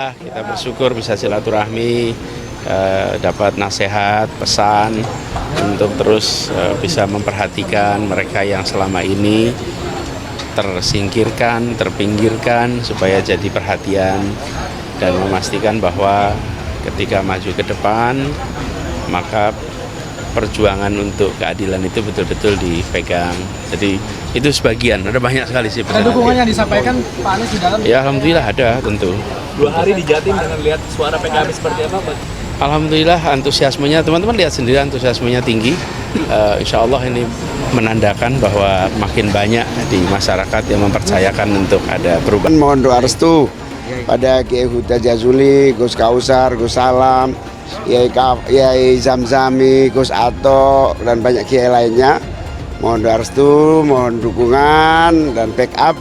Kita bersyukur bisa silaturahmi, dapat nasihat, pesan untuk terus bisa memperhatikan mereka yang selama ini tersingkirkan, terpinggirkan supaya jadi perhatian dan memastikan bahwa ketika maju ke depan maka perjuangan untuk keadilan itu betul-betul dipegang. Jadi itu sebagian, ada banyak sekali sih. Ada dukungan yang disampaikan Pak Anies di dalam? Ya alhamdulillah ada tentu. 2 hari di Jatim dengan lihat suara PKB seperti apa, Pak? Alhamdulillah antusiasmenya, teman-teman lihat sendiri antusiasmenya tinggi. Insya Allah ini menandakan bahwa makin banyak di masyarakat yang mempercayakan untuk ada perubahan. Mohon doa restu pada Kiai Huda Jazuli, Gus Kausar, Gus Salam, Kiai Zamzami, Gus Ato, dan banyak kiai lainnya. Mohon doa restu, mohon dukungan dan backup.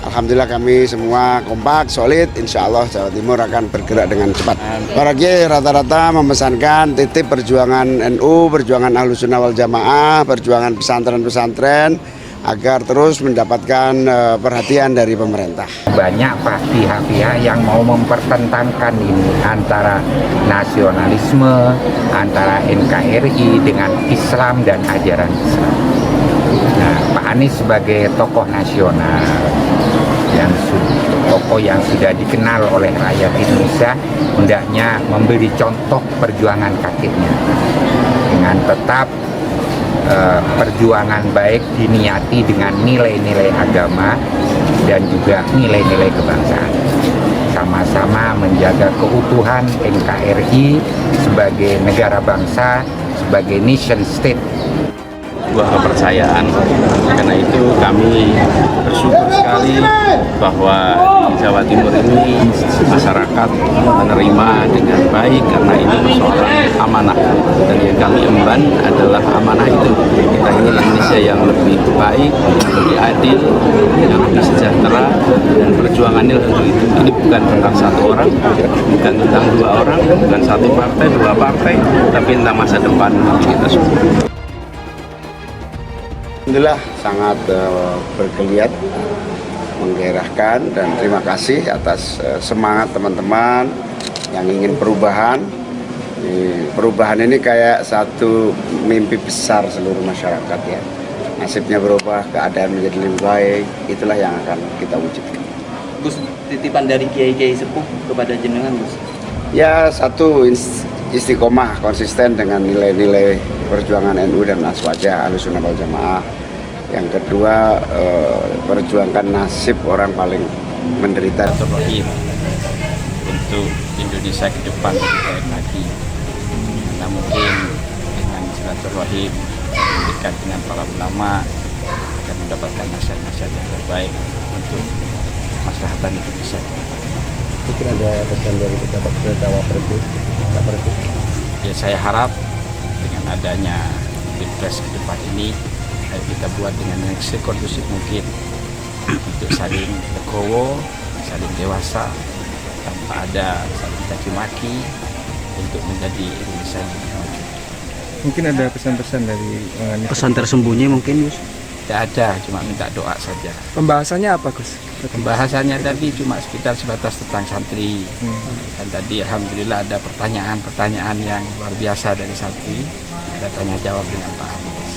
Alhamdulillah kami semua kompak, solid. Insya Allah Jawa Timur akan bergerak dengan cepat. Para kiai rata-rata memesankan titip perjuangan NU, perjuangan Ahlus Sunnah wal Jamaah, perjuangan pesantren-pesantren agar terus mendapatkan perhatian dari pemerintah. Banyak pihak-pihak yang mau mempertentangkan ini antara nasionalisme, antara NKRI dengan Islam dan ajaran Islam. Nah, Pak Anies sebagai tokoh nasional, tokoh yang sudah dikenal oleh rakyat Indonesia, hendaknya memberi contoh perjuangan kakinya dengan tetap perjuangan baik diniati dengan nilai-nilai agama dan juga nilai-nilai kebangsaan. Sama-sama menjaga keutuhan NKRI sebagai negara bangsa, sebagai nation state. Sebuah kepercayaan, karena itu kami bersyukur sekali bahwa di Jawa Timur ini masyarakat menerima dengan baik karena ini persoalan amanah, dan yang kami emban adalah amanah itu. Kita ingin Indonesia yang lebih baik, lebih adil, yang lebih sejahtera, dan perjuangannya untuk itu. Ini bukan tentang satu orang, bukan tentang 2 orang, bukan satu partai, 2 partai, tapi tentang masa depan kita semua. Alhamdulillah sangat bergeliat, menggairahkan, dan terima kasih atas semangat teman-teman yang ingin perubahan. Perubahan ini kayak satu mimpi besar seluruh masyarakat ya. Nasibnya berubah, keadaan menjadi lebih baik, itulah yang akan kita wujudkan. Gus, titipan dari kiai-kiai sepuh kepada jenengan, Gus? Ya, satu istiqomah, konsisten dengan nilai-nilai perjuangan NU dan Aswaja Ahlus Sunnah wal Jamaah. Yang kedua, perjuangkan nasib orang paling menderita. Silaturahim untuk Indonesia ke depan lebih baik lagi. Nah, mungkin dengan silaturahim dekat dengan para ulama akan mendapatkan nasihat-nasihat yang terbaik untuk maslahatan Indonesia. Mungkin ada pesan dari pejabat Cawapres itu? Ya, saya harap dengan adanya Pilpres ke depan ini, ayo kita buat dengan yang sekondusif mungkin untuk saling legowo, saling dewasa, tanpa ada saling caci maki, untuk menjadi Indonesia yang maju. Mungkin ada pesan-pesan dari pesan tersembunyi mungkin, Gus? Tidak ada, cuma minta doa saja. Pembahasannya apa, Gus? Pembahasannya tadi cuma sekitar sebatas tentang santri. Dan tadi alhamdulillah ada pertanyaan yang luar biasa dari santri. Ada tanya jawab dengan Pak Anies.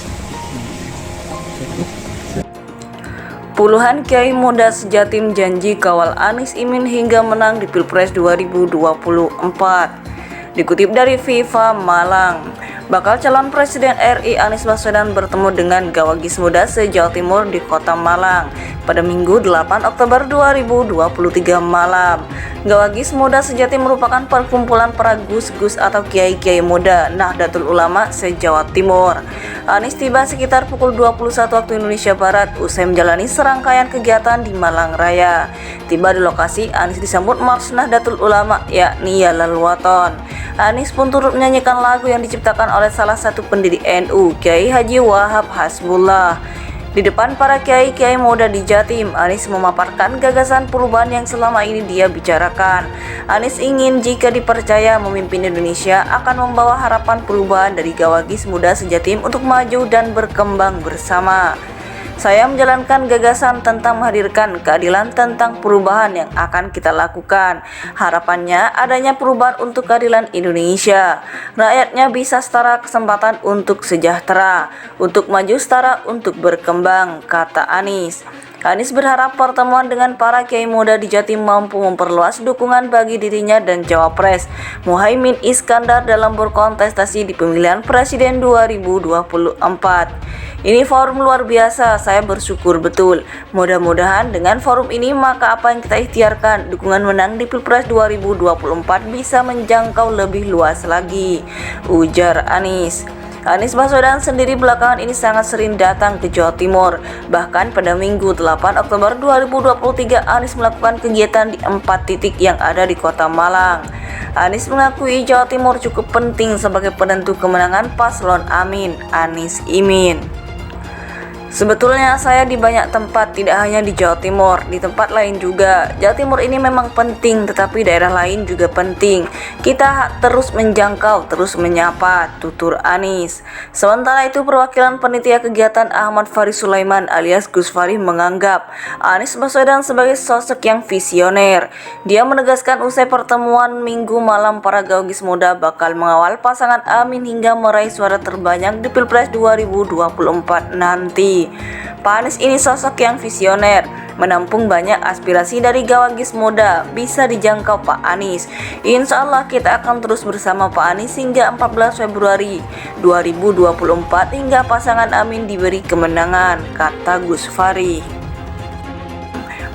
Puluhan kiai muda sejatim janji kawal Anies Imin hingga menang di Pilpres 2024. Dikutip dari Viva Malang, bakal calon Presiden RI Anies Baswedan bertemu dengan Gawagis muda se-Jawa Timur di Kota Malang pada Minggu 8 Oktober 2023 malam. Gawagis muda sejati merupakan perkumpulan para gus-gus atau kiai-kiai muda Nahdlatul Ulama se-Jawa Timur. Anies tiba sekitar pukul 21 waktu Indonesia Barat usai menjalani serangkaian kegiatan di Malang Raya. Tiba di lokasi, Anies disambut Mars Nahdlatul Ulama yakni Yalal Waton. Anies pun turut menyanyikan lagu yang diciptakan oleh salah satu pendiri NU, Kiai Haji Wahab Hasbullah. Di depan para kiai-kiai muda di Jatim, Anies memaparkan gagasan perubahan yang selama ini dia bicarakan. Anies ingin jika dipercaya memimpin Indonesia akan membawa harapan perubahan dari Gawagis muda sejatim untuk maju dan berkembang bersama. Saya menjalankan gagasan tentang menghadirkan keadilan tentang perubahan yang akan kita lakukan. Harapannya adanya perubahan untuk keadilan Indonesia. Rakyatnya bisa setara kesempatan untuk sejahtera, untuk maju setara, untuk berkembang, kata Anies. Anies berharap pertemuan dengan para kiai muda di Jatim mampu memperluas dukungan bagi dirinya dan Cawapres Muhaimin Iskandar dalam berkontestasi di pemilihan presiden 2024. Ini forum luar biasa, saya bersyukur betul. Mudah-mudahan dengan forum ini maka apa yang kita ikhtiarkan, dukungan menang di Pilpres 2024 bisa menjangkau lebih luas lagi, ujar Anies. Anies Baswedan sendiri belakangan ini sangat sering datang ke Jawa Timur. Bahkan pada Minggu 8 Oktober 2023, Anies melakukan kegiatan di 4 titik yang ada di Kota Malang. Anies mengakui Jawa Timur cukup penting sebagai penentu kemenangan paslon Amin Anies Imin. Sebetulnya saya di banyak tempat, tidak hanya di Jawa Timur, di tempat lain juga. Jawa Timur ini memang penting, tetapi daerah lain juga penting. Kita terus menjangkau, terus menyapa, tutur Anies. Sementara itu perwakilan panitia kegiatan Ahmad Faris Sulaiman alias Gus Faris menganggap Anies Baswedan sebagai sosok yang visioner. Dia menegaskan usai pertemuan Minggu malam para gaugis muda bakal mengawal pasangan Amin hingga meraih suara terbanyak di Pilpres 2024 nanti. Pak Anies ini sosok yang visioner, menampung banyak aspirasi dari gawagis muda, bisa dijangkau Pak Anies. Insya Allah kita akan terus bersama Pak Anies hingga 14 Februari 2024 hingga pasangan Amin diberi kemenangan, kata Gus Fari.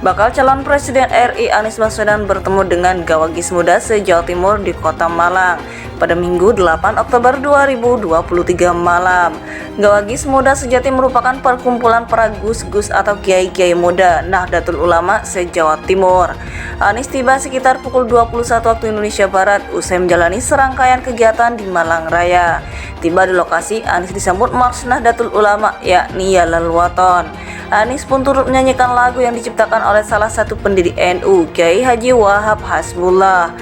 Bakal calon Presiden RI Anies Baswedan bertemu dengan gawagis muda se-Jawa Timur di Kota Malang pada Minggu 8 Oktober 2023 malam. Gawagis Muda Sejati merupakan perkumpulan para gus-gus atau kiai-kiai muda Nahdlatul Ulama se-Jawa Timur. Anies tiba sekitar pukul 21 waktu Indonesia Barat usai menjalani serangkaian kegiatan di Malang Raya. Tiba di lokasi, Anies disambut Mars Nahdlatul Ulama yakni Yalal Waton. Anies pun turut menyanyikan lagu yang diciptakan oleh salah satu pendiri NU, Kiai Haji Wahab Hasbullah.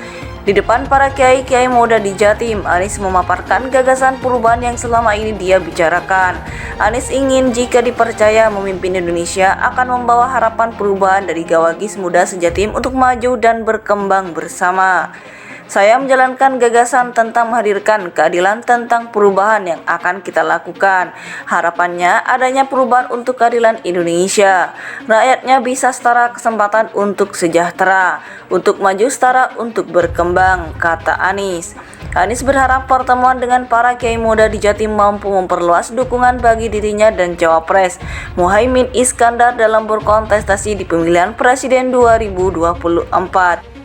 Di depan para kiai-kiai muda di Jatim, Anies memaparkan gagasan perubahan yang selama ini dia bicarakan. Anies ingin jika dipercaya memimpin Indonesia akan membawa harapan perubahan dari gawagis muda sejatim untuk maju dan berkembang bersama. Saya menjalankan gagasan tentang menghadirkan keadilan tentang perubahan yang akan kita lakukan. Harapannya adanya perubahan untuk keadilan Indonesia. Rakyatnya bisa setara kesempatan untuk sejahtera, untuk maju setara, untuk berkembang, kata Anies. Anies berharap pertemuan dengan para kiai muda di Jatim mampu memperluas dukungan bagi dirinya dan Cawapres Muhaimin Iskandar dalam berkontestasi di pemilihan presiden 2024.